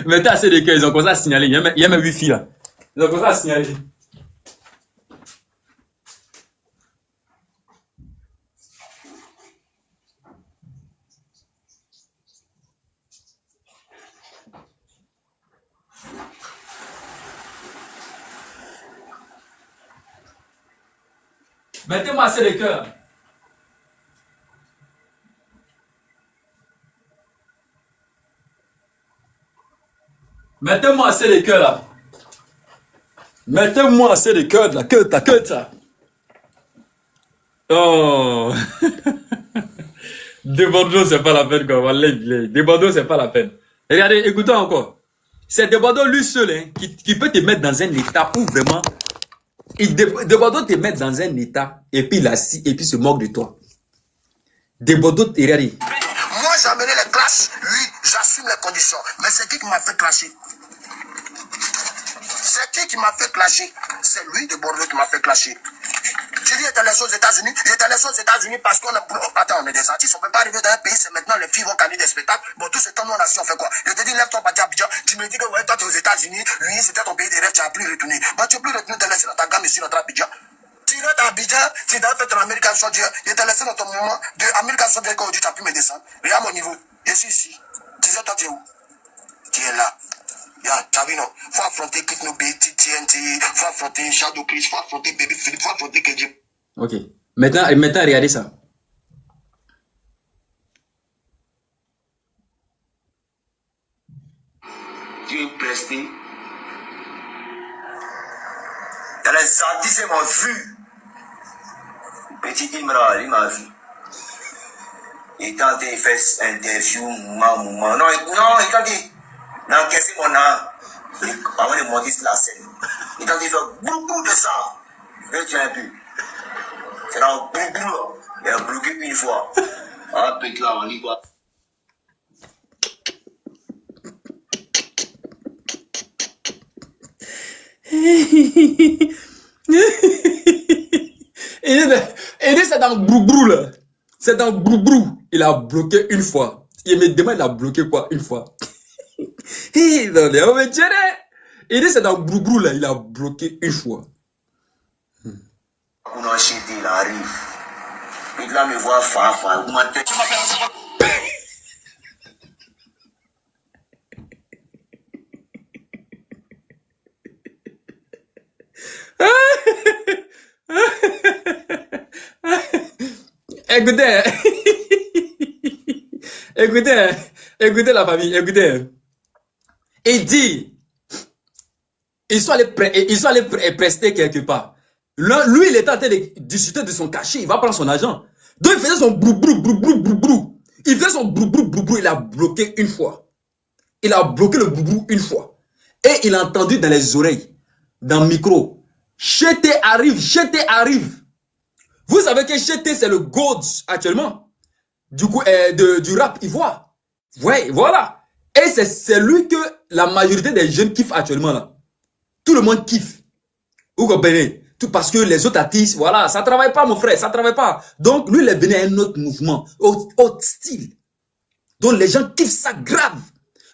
Mais t'as assez de cœur, ils ont commencé à signaler. Il y a même wifi là. Ils ont commencé à signaler. Mettez-moi assez de cœur. Mettez-moi assez de cœur là. Mettez-moi assez de cœur, la queue, ta queue, ça. Oh. De Bordeaux, c'est pas la peine, quoi. De Bordeaux, c'est pas la peine. Regardez, écoutez encore. C'est de Bordeaux, lui seul, hein, qui peut te mettre dans un état où vraiment. De Bordeaux te mettre dans un état, et puis il assis, et puis se moque de toi. De Bordeaux, regardez. Moi, j'ai amené les classes, oui, j'assume les conditions. Mais c'est qui m'a fait clasher? C'est qui m'a fait clasher? C'est lui de Bordeaux qui m'a fait clasher. Tu dis, il était laissé aux États-Unis. Il était laissé aux États-Unis parce qu'on a. Attends, on est des artistes, on peut pas arriver dans un pays, c'est maintenant les filles vont gagner des spectacles. Bon, tout ce temps, nous, on a su, on fait quoi? Je te dis, lève-toi, parti à Abidjan. Tu me dis que, ouais, toi, tu es aux États-Unis. Oui, c'était ton pays de rêve, tu n'as plus retourné. Bah, tu n'as plus retourné, tu es laissé dans ta gamme ici, notre Abidjan. Tu rentres à Abidjan, tu dois faire ton American Soldier. Il était laissé dans ton moment de American Soldier quand on dit, tu n'as plus me descendre. Regarde mon niveau. Je suis ici. Tu sais, toi, tu es où? Tu es là. Tu as vu, non? Faut affronter Kid Nobé, TNT, faut affronter Shadow Chris, faut affronter Baby Philippe, faut affronter KJ. Ok. Maintenant, regardez ça. Tu es presté. Dans les artistes, ils m'ont vu. Petit Imra, il m'a vu. Il était en train de faire interview, moment. Non, il t'a dit, d'encaisser mon âme. Avant de monter sur la scène. Il t'a dit, faire beaucoup de ça. Et tu as un peu. C'est dans le boulot. Il a bloqué une fois. Ah, peut-être là, on dit quoi? Et c'est dans le brou-brou, là. C'est dans le brou-brou. Il a bloqué une fois. Il me demande, il a bloqué quoi? Une fois. Non, mais il dit, c'est dans le brou-brou, là. Il a bloqué une fois. On a acheté, il arrive. Et là, me voit fa. Écoutez, écoutez la famille, écoutez. Il dit, ils sont allés prester quelque part. Là, lui, il était en train de discuter de son cachet, il va prendre son argent. Donc, il faisait son brou-brou. Il faisait son brou-brou, il a bloqué une fois. Il a bloqué le brou-brou une fois. Et il a entendu dans les oreilles, dans le micro, Chété arrive. Vous savez que Chété, c'est le GOAT actuellement. Du coup, du rap ivoire. Ouais, voilà. Et c'est celui que la majorité des jeunes kiffent actuellement là. Tout le monde kiffe. Vous comprenez? Tout parce que les autres artistes, voilà, ça travaille pas, mon frère, ça travaille pas. Donc, lui, il est venu à un autre mouvement, autre style. Donc, les gens kiffent ça grave.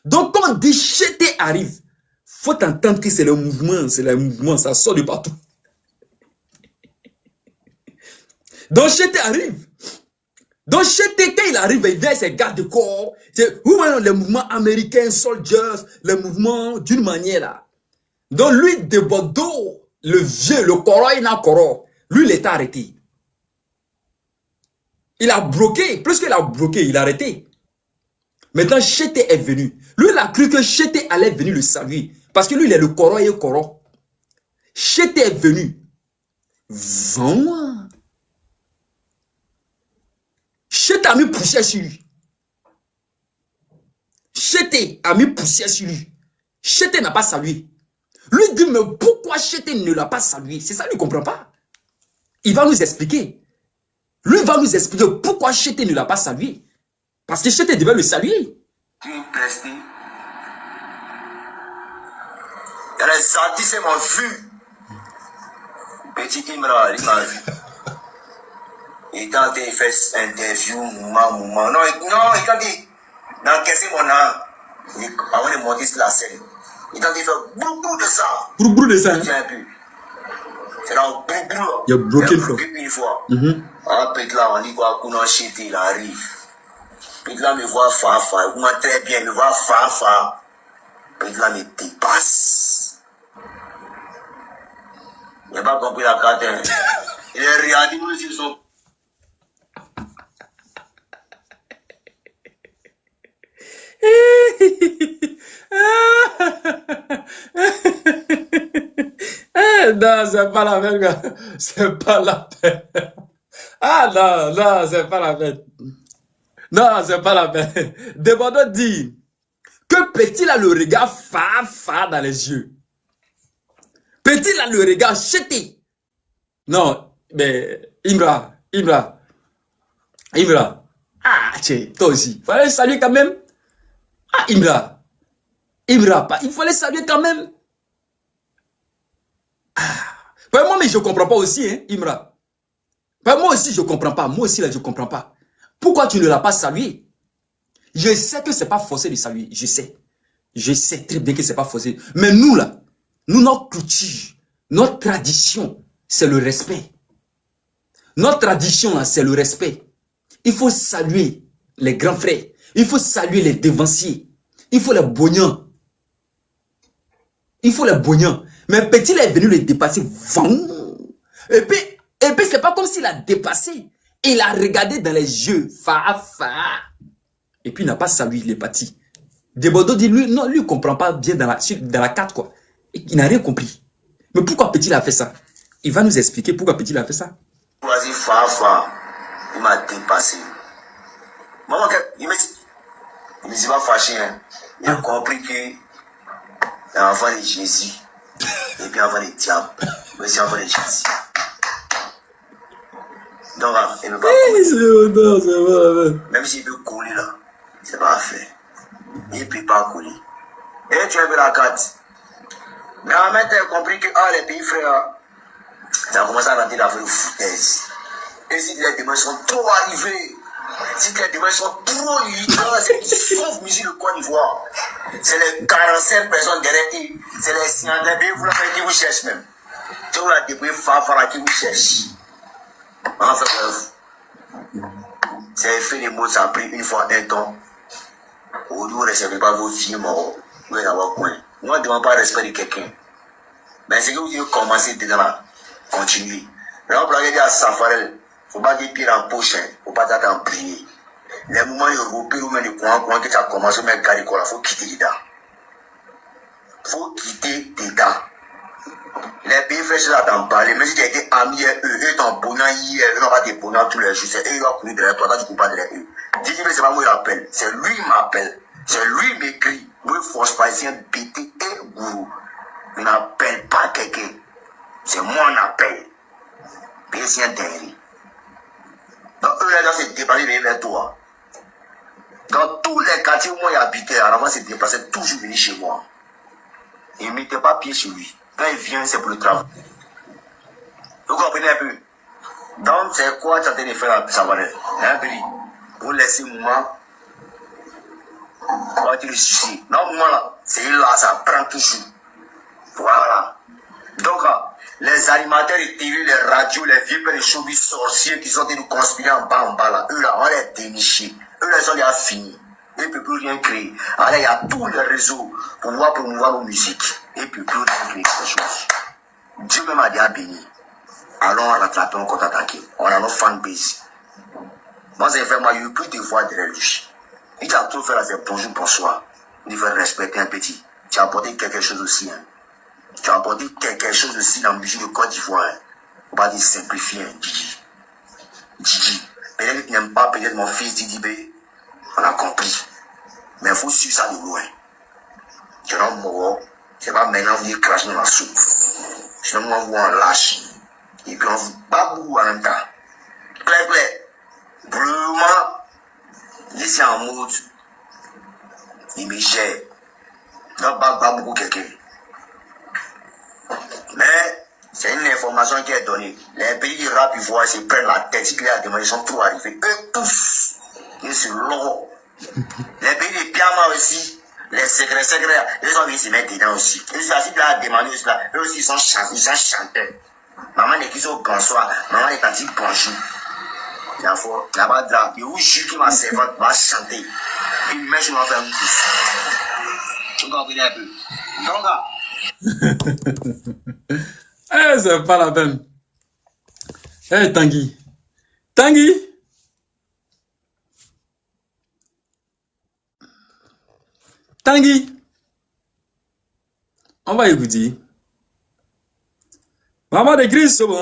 Donc, quand on dit Chété arrive, faut entendre que c'est le mouvement, ça sort de partout. Donc, Chété arrive. Donc, Chété, quand il arrive, il vient avec ses gardes de corps. Vous voyez les mouvements américains, soldiers, les mouvements d'une manière là. Donc, lui, de Bordeaux, le vieux, le Koro, lui, il est arrêté. Il a bloqué. Plus qu'il a bloqué, il a arrêté. Maintenant, Chété est venu. Lui, il a cru que Chété allait venir le saluer. Parce que lui, il est le Koro et le Koro. Chété est venu. Vends-moi. Chété a mis poussière sur lui. Chété a mis poussière sur lui. Chété n'a pas salué. Lui dit, mais pourquoi Chété ne l'a pas salué? C'est ça, lui ne comprend pas. Il va nous expliquer. Lui va nous expliquer pourquoi Chété ne l'a pas salué. Parce que Chété devait le saluer. Tu es presté. Il y a les artistes qui m'ont vu. Petit Imra, il m'a vu. Il était en train de faire interview, moment. Non, il t'a dit, d'encaisser mon âme. Avant de monter sur la scène. Il t'a dit, faire beaucoup de ça. Brou de ça. Tiens un peu. C'est dans le brou. Il a bloqué une fois. Ah, peut-être là, on dit quoi, qu'on a acheté, il arrive. Peut-être là, me voit fa. Il m'a très bien, me voit fa. Peut-être là, me dépasse. Il n'a pas compris la carte. Hein. Il est regardé, nous, ils sont. Non, c'est pas la peine, gars. C'est pas la peine. Ah non, non, c'est pas la peine. Non, c'est pas la peine. Débordeur dit que Petit a le regard phare dans les yeux. Petit a le regard jeté. Non, mais Imra. Ah, tiens, toi aussi. Fallait saluer quand même. Ah, Imra, il fallait saluer quand même. Ben, moi, mais je comprends pas aussi, hein, Imra. Ben, moi aussi, je comprends pas. Moi aussi, là, je comprends pas. Pourquoi tu ne l'as pas salué? Je sais que c'est pas forcé de saluer. Je sais. Je sais très bien que c'est pas forcé. Mais nous, là, notre culture, notre tradition, c'est le respect. Notre tradition, là, c'est le respect. Il faut saluer les grands frères. Il faut saluer les devanciers. Il faut les bognants. Il faut les bognants. Mais Petit, là, est venu les dépasser. Et puis c'est pas comme s'il a dépassé. Il a regardé dans les yeux. Et puis, il n'a pas salué, il est parti. Debodo dit, lui, non, lui, il comprend pas bien dans la carte, quoi. Il n'a rien compris. Mais pourquoi Petit, il a fait ça? Il va nous expliquer pourquoi Petit, il a fait ça. Vas-y, il m'a dépassé. Maman, il me dit pas fâché, hein. Il a compris que l'enfant de Jésus, et puis l'enfant de diable, mais c'est l'enfant de Jésus. Donc, il ne peut pas. Même s'il peut couler là, c'est pas fait. Il ne peut pas couler. Et tu as vu la carte. Mais en même temps, tu as compris que les pays frères, ça a commencé à rentrer dans la foutaise. Et si les démons sont trop arrivés, si les démons sont trop livrés, c'est une sauve musique de Côte d'Ivoire. C'est les 45 personnes derrière eux. C'est les scientifiques, vous l'avez qui vous cherchent même. Tu vous la débrouillez Fafara qui vous cherche. En fait, c'est fait des mots, ça a pris une fois un temps. Aujourd'hui, vous ne recevez pas vos filles morts. Vous allez avoir coin. Moi, je ne demande pas le respect de quelqu'un. Mais c'est que vous devez commencer dedans là. Continuez. Là, on peut dire à Safarel, il ne faut pas dire pire en poche, il ne faut pas t'attendre en prier. Les moments de repos ou même de coin que tu as commencé, mais garder quoi, il faut quitter dedans. Il faut quitter dedans. Les pays frères, là, t'en parler, mais si tu as été ami avec eux, eux t'en bonheur hier, eux n'ont pas des bonheurs tous les jours, c'est eux qui vont courir derrière toi, toi tu ne cours pas derrière eux. Dis, mais c'est pas moi qui l'appelle, c'est lui qui m'appelle, c'est lui qui m'écrit. Moi, force pas, c'est un BT et gourou. Il n'appelle pas quelqu'un, c'est moi qui appelle. Et c'est un dingue. Donc, eux, là, c'est déplacé vers toi. Dans tous les quartiers où moi j'habitais, avant, c'est déplacé toujours venir chez moi. Il ne mettait pas pied chez lui. Quand il vient, c'est pour le travail. Vous comprenez un peu? Donc, c'est quoi tu es en train de faire à Savarel? Hein, Billy? Pour laisser le moment, on va dire le souci. Non, le moment là, c'est là, ça prend toujours. Voilà. Donc, les animateurs de TV, les radios, les vieux, les showbiz sorciers qui sont en train de conspirer en bas là, eux là, on les dénicher. Eux là, ils sont déjà finis. Ils ne peuvent plus rien créer. Alors, il y a tous les réseaux pour pouvoir promouvoir nos musiques. Ils ne peuvent plus rien créer quelque chose. Dieu même a déjà béni. Allons rattraper, on compte attaquer. On a notre fanbase. Moi, c'est vraiment, il n'y a eu plus de voix derrière lui. Il a tout fait là, c'est bonjour, bonsoir. Il faut respecter un petit. Tu as apporté quelque chose aussi. Hein. Tu as apporté quelque chose aussi dans la musique de Côte d'Ivoire. Hein. On va dire simplifier, hein, Didi. Didi. Peut-être que tu n'aimes pas, peut-être mon fils Didi B. On a compris. Mais il faut suivre ça de loin. Tu n'as pas c'est pas maintenant vous cracher dans la soupe. Sinon, moi, vous en lâche. Et puis, on vous bat beaucoup en même temps. Claire. Vraiment, je suis en mode, il me gère. Donc, pas beaucoup quelqu'un. Mais, c'est une information qui est donnée. Les pays du rap, ils voient, ils se prennent la tête. Si les demandes, ils sont trop arrivés. Eux tous, ils se l'ont. Les pays de Piama aussi, les secrets, ils ont vu se mettre dedans aussi. Ils sont assis là à demander cela. Eux aussi, ils sont chanteurs. Maman n'est qu'ils ont bonsoir. Maman est partie bonjour. Là-bas, là, il y a un jus qui m'a servi, va chanter. Il me met sur ma femme. Tu comprends un peu. Donc, Eh, c'est pas la peine. Eh, Tanguy. Tanguy. Tanguy. On va écouter. Maman de Christ, c'est bon.